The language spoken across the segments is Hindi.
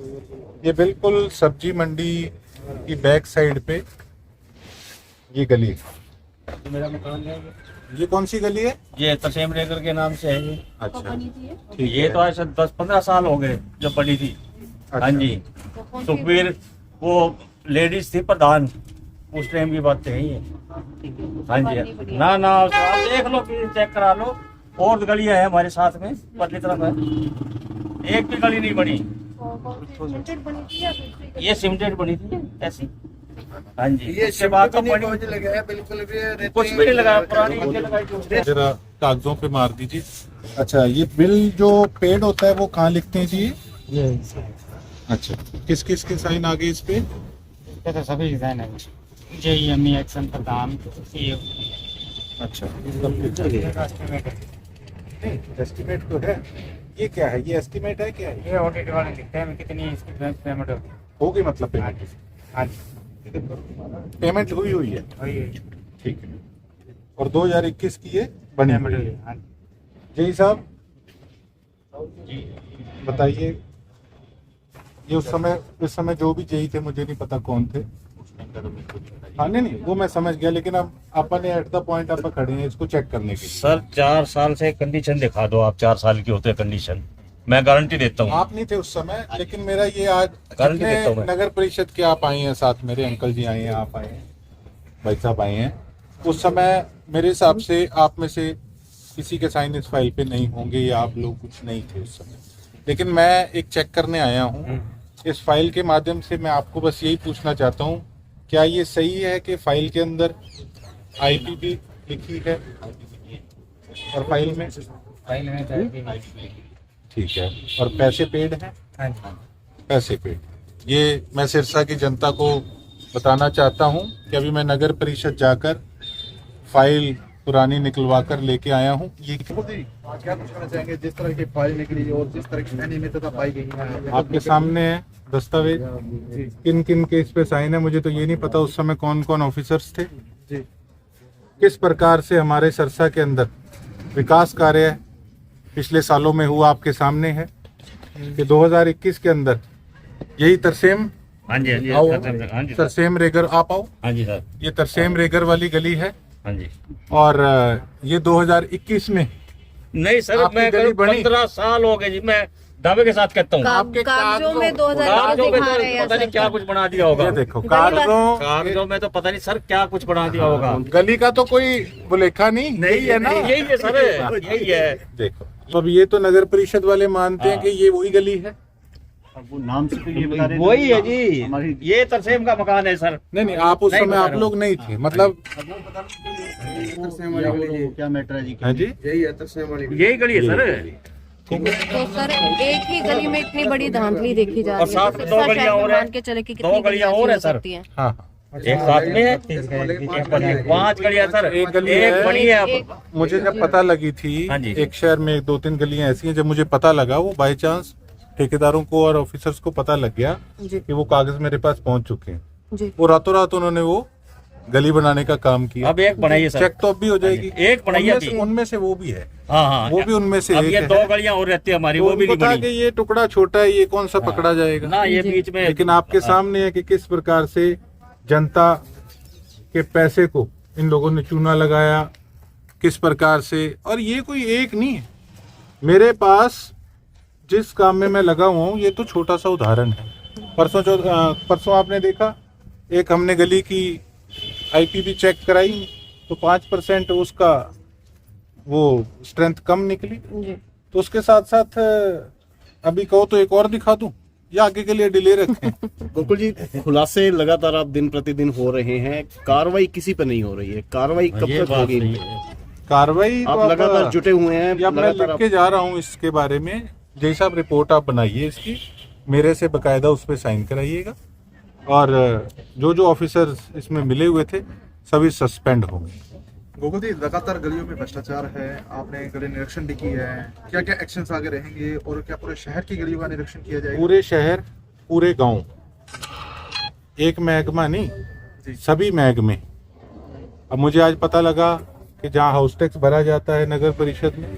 ये बिल्कुल सब्जी मंडी की बैक साइड पे ये गली है। तो मेरा मकान है ये कौन सी गली है? ये तरसेम रेगर के नाम से है ये। अच्छा ये तो आज 10-15 साल हो गए जब बनी थी। अच्छा। हाँ जी, तो फिर वो लेडीज थी प्रधान, उस टाइम की बात है ये। हाँ जी, ना ना आप देख लो, चेक करा लो। और गलियां है हमारे साथ में, पतली तरफ है, एक भी गली नहीं बनी। ये सीमेंटेड बनी थी ऐसी। हाँ जी, इसके बाद तो बिल्कुल भी कुछ भी नहीं लगाया, पुरानी ईंटें लगाई थी। जरा कागजों पे मार दीजिए। अच्छा, ये बिल जो पेड होता है वो कहाँ लिखते हैं जी? ये अच्छा, किस किस के साइन आ गए इस पे? तो सभी डिजाइन है, JEME एक्शन प्रधान ये। अच्छा, एस्टिमेट तो है। ये क्या है? ये एस्टिमेट है क्या है? ये ऑडिट वाले लिखते हैं कितनी इसकी पेमेंट होगी। होगी मतलब पेमेंट? हाँ जी, पेमेंट हुई हुई है, वही ठीक है। और 2021 की ये बनी हुई है। हाँ जय साहब जी। बताइए, ये उस समय जो भी जेई थे, मुझे नहीं पता कौन थे। हाँ नहीं, वो मैं समझ गया, लेकिन अब अपन एट द पॉइंट आप खड़े हैं इसको चेक करने के लिए। सर 4 साल से कंडीशन दिखा दो आप, 4 साल की होते हैं कंडीशन, मैं गारंटी देता हूँ। आप नहीं थे उस समय, लेकिन मेरा ये आज गारंटी देता हूँ मैं। नगर परिषद के आप आए हैं साथ, मेरे अंकल जी आए हैं, आप आए हैं, भाई साहब आए हैं। उस समय मेरे हिसाब से आप में से किसी के साइन इस फाइल पे नहीं होंगे, या आप लोग कुछ नहीं थे उस समय, लेकिन मैं एक चेक करने आया हूँ इस फाइल के माध्यम से। मैं आपको बस यही पूछना चाहता हूँ, क्या ये सही है कि फाइल के अंदर IPP लिखी है और फाइल में ठीक है, और पैसे पेड हैं? पैसे पेड। ये मैं सिरसा की जनता को बताना चाहता हूँ कि अभी मैं नगर परिषद जाकर फाइल पुरानी निकलवा कर लेके आया हूँ। ये क्या कुछ कहना चाहेंगे जिस तरह की फाइल निकली और जिस तरह की अनियमितता पाई गई है? आपके सामने है दस्तावेज, किन किन के इस पे साइन है। मुझे तो ये नहीं पता उस समय कौन कौन ऑफिसर्स थे जी। किस प्रकार से हमारे सिरसा के अंदर विकास कार्य पिछले सालों में हुआ। आपके सामने है कि 2021 के अंदर यही तरसेम, हाँ जी, आओ, हाँ जी, तरसेम रेगर, आप आओ। हाँ जी सर, ये तरसेम रेगर वाली गली है, हाँ जी। और ये 2021 में नहीं सर, आपकी मैं गली बनी? 15 साल हो गए जी, मैं दावे के साथ कहता हूँ। आपके कागजों में 2000 कागजों में दिखा तो रहे हैं पता नहीं सर। क्या कुछ बना दिया होगा। ये देखो कागजों में तो पता नहीं सर क्या कुछ बना दिया होगा। गली का तो कोई बुलेखा नहीं, यही है ना? यही है सर, यही है। देखो, तो अब ये तो नगर परिषद वाले मानते हैं कि ये वही गली है। वो नाम से तो ये बता रहे हैं। वही है जी, ये तरसेम का मकान है सर। नहीं, आप उस नहीं समय बता आप रहा लोग नहीं थे, मतलब क्या मैटर है जी? हाँ जी, यही है तरसेम वाली। यही गली है सर। तो सर एक ही गली में इतनी बड़ी धांधली देखी जा और रही साथ है, में तो 2 सिरसा गलियां शहर में और हैं। मान के चले कि 2 कितनी गलियां गलियां और ऐसी हैं हो सर। सकती हैं। हाँ, एक साथ में है, 5 गलियां सर, एक गली एक है। बनी है अब। मुझे जब पता लगी थी, हाँ जी। एक शहर में 2-3 गलियां ऐसी हैं, जब मुझे पता लगा, वो बाय चांस ठेकेदारों को और ऑफिसर्स को पता लग गया जी कि वो कागज मेरे पास पहुंच चुके हैं, जी। वो रातों रात उन्होंने वो गली बनाने का काम किया। अब एक बनाइए सर। चेक तो अब भी हो जाएगी। एक बनाइए उनमें से- अभी। उनमें से वो भी है, हाँ हाँ, वो भी उनमें से अब एक ये है। 2 गलियां और रहती है हमारी, तो वो भी उनको नहीं था बनी। कि ये टुकड़ा छोटा है, ये कौन सा पकड़ा जाएगा ना ये बीच में। लेकिन आपके सामने है कि किस प्रकार से जनता के पैसे को इन लोगों ने चूना लगाया, किस प्रकार से। और ये कोई एक नहीं है, मेरे पास जिस काम में मैं लगा हुआ हूँ, ये तो छोटा सा उदाहरण है। परसों आपने देखा, एक हमने गली की IPP चेक कराई तो 5% उसका वो स्ट्रेंथ कम निकली। जी। तो उसके साथ साथ अभी कहो तो एक और दिखा दूं या आगे के लिए डिले रखें? गोकुल जी, खुलासे लगातार आप दिन प्रतिदिन हो रहे हैं, कार्रवाई किसी पे नहीं हो रही है, कार्रवाई कब ये तक बात होगी? सही है। कार्रवाई तो आप अब लगातार जुटे हुए हैं, या मैं लगातार लिख के जा रहा हूँ इसके बारे में। जय साहब रिपोर्ट आप बनाइए इसकी, मेरे से बकायदा उस पर साइन कराइएगा, और जो जो ऑफिसर इसमें मिले हुए थे सभी सस्पेंड होंगे। गोकुल जी, लगातार गलियों में भ्रष्टाचार है, आपने गली निरीक्षण भी की है, क्या क्या एक्शंस आगे रहेंगे और क्या पूरे शहर की गलियों का निरीक्षण किया जाएगा? पूरे शहर, पूरे गांव, एक महकमा नहीं, सभी महकमे। अब मुझे आज पता लगा कि जहां हाउस टैक्स भरा जाता है नगर परिषद में,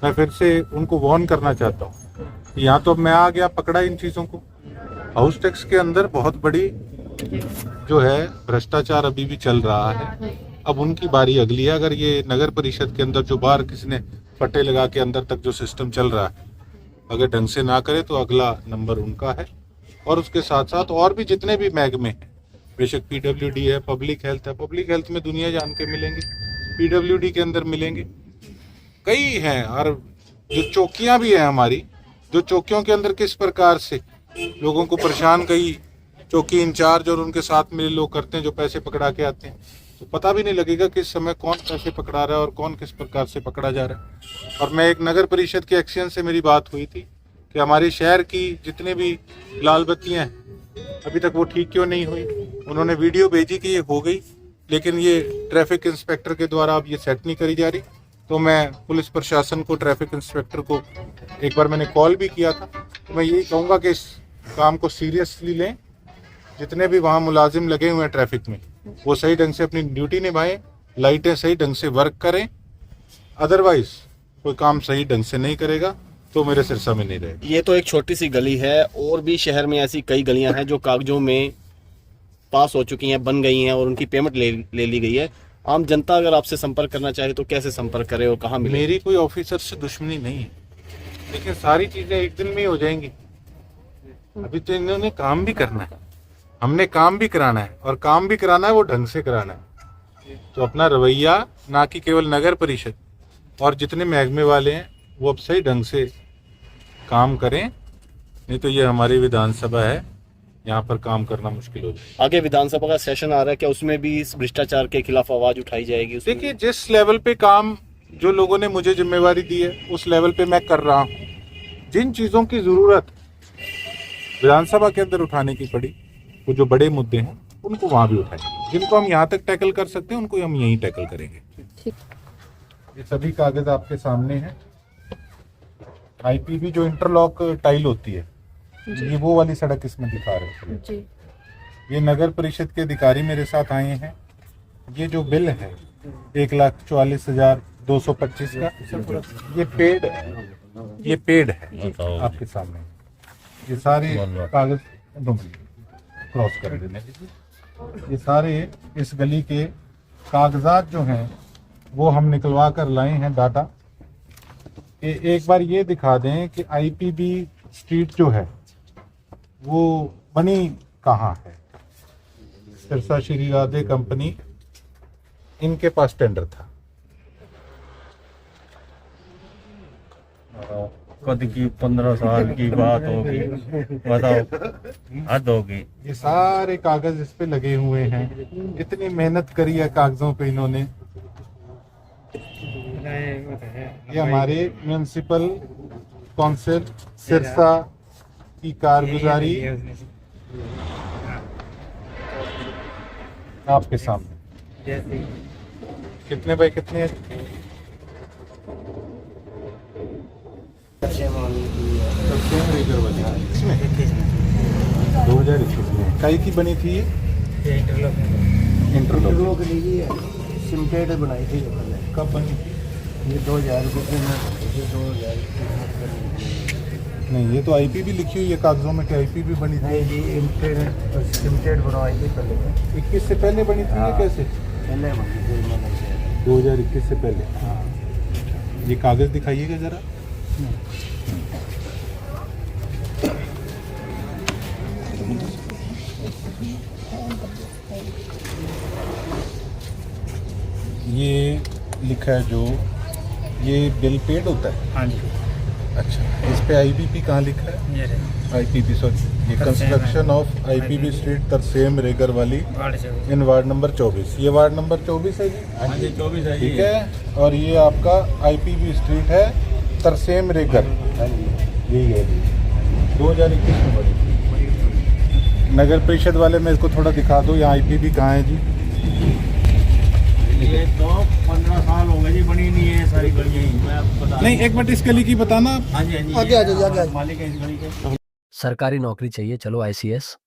मैं फिर से उनको वार्न करना चाहता हूँ। यहाँ तो अब मैं आ गया, पकड़ा इन चीज़ों को, हाउस टैक्स के अंदर बहुत बड़ी जो है भ्रष्टाचार अभी भी चल रहा है। अब उनकी बारी अगली है। अगर ये नगर परिषद के अंदर जो बाहर किसी ने पट्टे लगा के अंदर तक जो सिस्टम चल रहा है अगर ढंग से ना करे तो अगला नंबर उनका है। और उसके साथ साथ और भी जितने भी महकमे हैं, बेशक पीडब्ल्यूडी है, पब्लिक हेल्थ है, पब्लिक हेल्थ में दुनिया जान के मिलेंगे, पीडब्ल्यूडी के अंदर मिलेंगे, कई हैं। और जो चौकियां भी हैं हमारी, जो चौकियों के अंदर किस प्रकार से लोगों को परेशान कई चौकी इंचार्ज और उनके साथ मिले लोग करते हैं जो पैसे पकड़ा के आते हैं, तो पता भी नहीं लगेगा किस समय कौन पैसे पकड़ा रहा है और कौन किस प्रकार से पकड़ा जा रहा है। और मैं एक नगर परिषद के एक्शन से मेरी बात हुई थी कि हमारे शहर की जितने भी लाल बत्तियां हैं अभी तक वो ठीक क्यों नहीं हुई। उन्होंने वीडियो भेजी कि ये हो गई, लेकिन ये ट्रैफिक इंस्पेक्टर के द्वारा अब ये सेट नहीं करी जा रही। तो मैं पुलिस प्रशासन को, ट्रैफिक इंस्पेक्टर को एक बार मैंने कॉल भी किया था। तो मैं यही कहूँगा कि इस काम को सीरियसली लें। जितने भी वहाँ मुलाजिम लगे हुए हैं ट्रैफिक में वो सही ढंग से अपनी ड्यूटी निभाएं, लाइटें सही ढंग से वर्क करें। अदरवाइज कोई काम सही ढंग से नहीं करेगा तो मेरे सिरसा में नहीं रहेगा। ये तो एक छोटी सी गली है, और भी शहर में ऐसी कई गलियां हैं जो कागजों में पास हो चुकी हैं, बन गई हैं और उनकी पेमेंट ले ली गई है। आम जनता अगर आपसे संपर्क करना चाहे तो कैसे संपर्क करे और कहाँ मिले? मेरी कोई ऑफिसर से दुश्मनी नहीं है, लेकिन सारी चीजें एक दिन में ही हो जाएंगी। अभी तो इन्होंने काम भी करना है, हमने काम भी कराना है, और काम भी कराना है वो ढंग से कराना है। तो अपना रवैया ना कि केवल नगर परिषद और जितने महकमे वाले हैं वो अब सही ढंग से काम करें, नहीं तो ये हमारी विधानसभा है, यहाँ पर काम करना मुश्किल हो जाए। आगे विधानसभा का सेशन आ रहा है, क्या उसमें भी इस भ्रष्टाचार के खिलाफ आवाज उठाई जाएगी? देखिए, जिस लेवल पे काम जो लोगों ने मुझे जिम्मेवारी दी है उस लेवल पे मैं कर रहा हूँ। जिन चीज़ों की ज़रूरत विधानसभा के अंदर उठाने की पड़ी, वो जो बड़े मुद्दे हैं उनको वहाँ भी उठाएंगे। जिनको हम यहाँ तक टैकल कर सकते हैं उनको हम यहीं टैकल करेंगे। ये सभी कागज आपके सामने हैं। आईपीबी जो इंटरलॉक टाइल होती है, ये वो वाली सड़क इसमें दिखा रहे हैं जी। ये नगर परिषद के अधिकारी मेरे साथ आए हैं। ये जो बिल है 1,44,225 का, ये पेड है, ये पेड है आपके सामने। ये सारे कागज क्रॉस कर देने, ये सारे इस गली के कागजात जो हैं वो हम निकलवा कर लाए हैं डाटा। एक बार ये दिखा दें कि आईपीबी स्ट्रीट जो है वो बनी कहाँ है। सिरसा श्री राधे कंपनी, इनके पास टेंडर था। कद की 15 साल की बात होगी, बताओ, हद होगी। ये सारे कागज इस पे लगे हुए हैं। इतनी मेहनत करी है कागजों पे इन्होंने। ये हमारे म्युनिसिपल काउंसिल सिरसा की कारगुजारी आपके सामने। कितने बाई कितने है? 2021 में काई की बनी थी ये? इंटरलॉक सिमटेड बनाई थी। कब बनी थी? ये 2000 रुपये में 2000 नहीं, ये तो आईपीबी लिखी हुई है कागजों में कि आईपीबी बनी थी। नहीं जी, सिमटेड बनवाई थी पहले। 21 से पहले बनी थी ये? कैसे पहले बनी थी 2021 से पहले? ये कागज दिखाइएगा जरा। ये लिखा है जो, ये बिल पेड होता है? हाँ जी। अच्छा, इस पे आईपीबी कहाँ लिखा है? आईपीबी, सॉरी, ये construction of IPB street Tarsem Regar वाली इन वार्ड नंबर 24। ये वार्ड नंबर 24 है जी? हाँ जी, 24 है। ठीक है। और ये आपका आईपीबी स्ट्रीट है तरसेम रेगर, यही है। 2021 में बनी थी। नगर परिषद वाले मेरे को थोड़ा दिखा दो, यहाँ आईपीबी कहाँ है जी? ये तो 15 साल हो गए जी, बनी नहीं है सारी गलियां ही। मैं आपको बता नहीं, एक मिनट इस गली की बताना। हाँ जी, हाँ जी, आगे आ जाइए, आगे आ जाइए। मालिक है इस गली के। सरकारी नौकरी चाहिए, चलो ICS।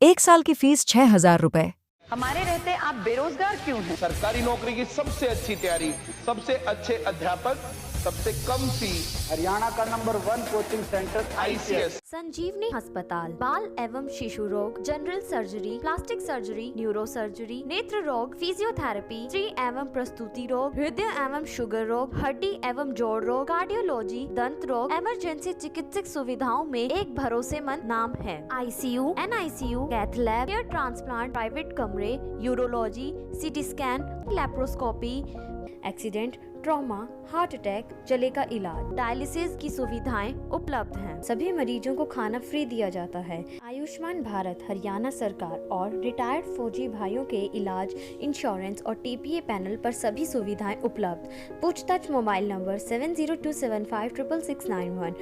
1 साल की फीस 6,000 रुपए। हमारे रहते आप बेरोजगार क्यों हैं? सरकारी नौकरी की सबसे अच्छी तैयारी, सबसे अच्छे अध्यापक, सबसे कम फीस, हरियाणा का नंबर 1 कोचिंग सेंटर ICS। संजीवनी अस्पताल बाल एवं शिशु रोग, general surgery, plastic surgery, neuro surgery, नेत्र रोग, फिजियोथेरेपी, स्त्री एवं प्रसूति रोग, हृदय एवं शुगर रोग, हड्डी एवं जोड़ रोग, कार्डियोलॉजी, दंत रोग, इमरजेंसी चिकित्सक सुविधाओं में एक भरोसेमंद नाम है। ICU, NICU, cath lab, hair transplant, private कमरे, urology, CT scan, laparoscopy, accident, trauma, heart attack, जले का इलाज, डायलिसिस की सुविधाएं उपलब्ध हैं। सभी मरीजों को खाना फ्री दिया जाता है। आयुष्मान भारत हरियाणा सरकार और रिटायर्ड फौजी भाइयों के इलाज, इंश्योरेंस और TPA पैनल पर सभी सुविधाएं उपलब्ध। पूछताछ मोबाइल नंबर 7027566691